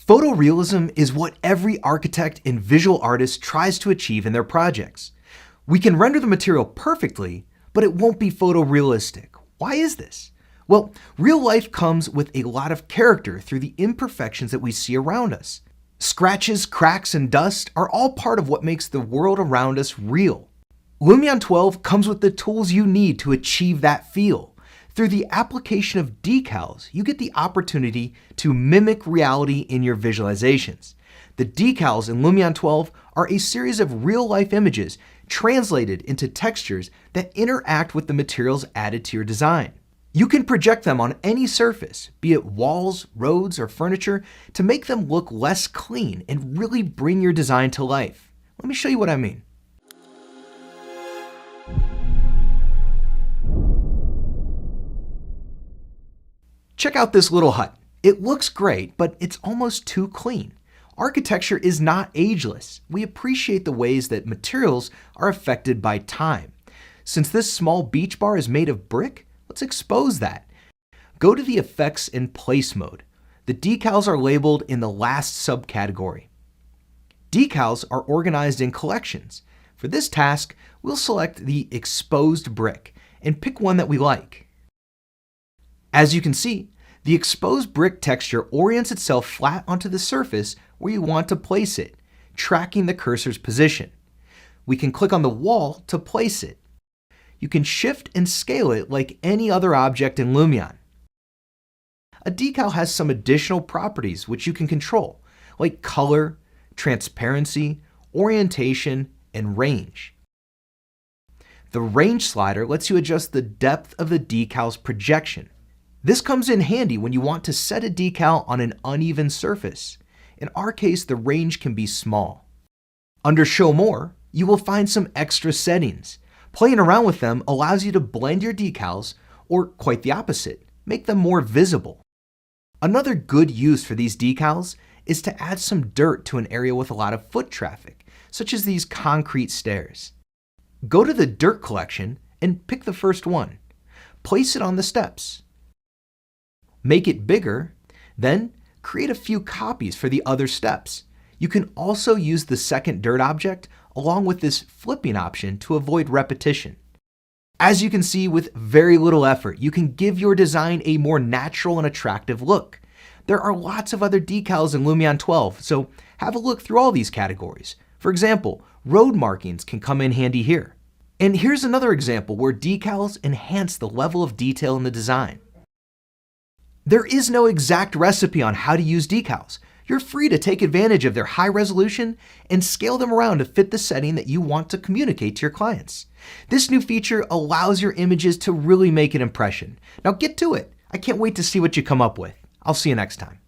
Photorealism is what every architect and visual artist tries to achieve in their projects. We can render the material perfectly, but it won't be photorealistic. Why is this? Well, real life comes with a lot of character through the imperfections that we see around us. Scratches, cracks, and dust are all part of what makes the world around us real. Lumion 12 comes with the tools you need to achieve that feel. Through the application of decals, you get the opportunity to mimic reality in your visualizations. The decals in Lumion 12 are a series of real-life images translated into textures that interact with the materials added to your design. You can project them on any surface, be it walls, roads, or furniture, to make them look less clean and really bring your design to life. Let me show you what I mean. Check out this little hut. It looks great, but it's almost too clean. Architecture is not ageless. We appreciate the ways that materials are affected by time. Since this small beach bar is made of brick, let's expose that. Go to the Effects and Place mode. The decals are labeled in the last subcategory. Decals are organized in collections. For this task, we'll select the exposed brick and pick one that we like. As you can see, the exposed brick texture orients itself flat onto the surface where you want to place it, tracking the cursor's position. We can click on the wall to place it. You can shift and scale it like any other object in Lumion. A decal has some additional properties which you can control, like color, transparency, orientation, and range. The range slider lets you adjust the depth of the decal's projection. This comes in handy when you want to set a decal on an uneven surface. In our case, the range can be small. Under Show More, you will find some extra settings. Playing around with them allows you to blend your decals, or quite the opposite, make them more visible. Another good use for these decals is to add some dirt to an area with a lot of foot traffic, such as these concrete stairs. Go to the dirt collection and pick the first one. Place it on the steps. Make it bigger, then create a few copies for the other steps. You can also use the second dirt object along with this flipping option to avoid repetition. As you can see, with very little effort, you can give your design a more natural and attractive look. There are lots of other decals in Lumion 12, so have a look through all these categories. For example, road markings can come in handy here. And here's another example where decals enhance the level of detail in the design. There is no exact recipe on how to use decals. You're free to take advantage of their high resolution and scale them around to fit the setting that you want to communicate to your clients. This new feature allows your images to really make an impression. Now get to it. I can't wait to see what you come up with. I'll see you next time.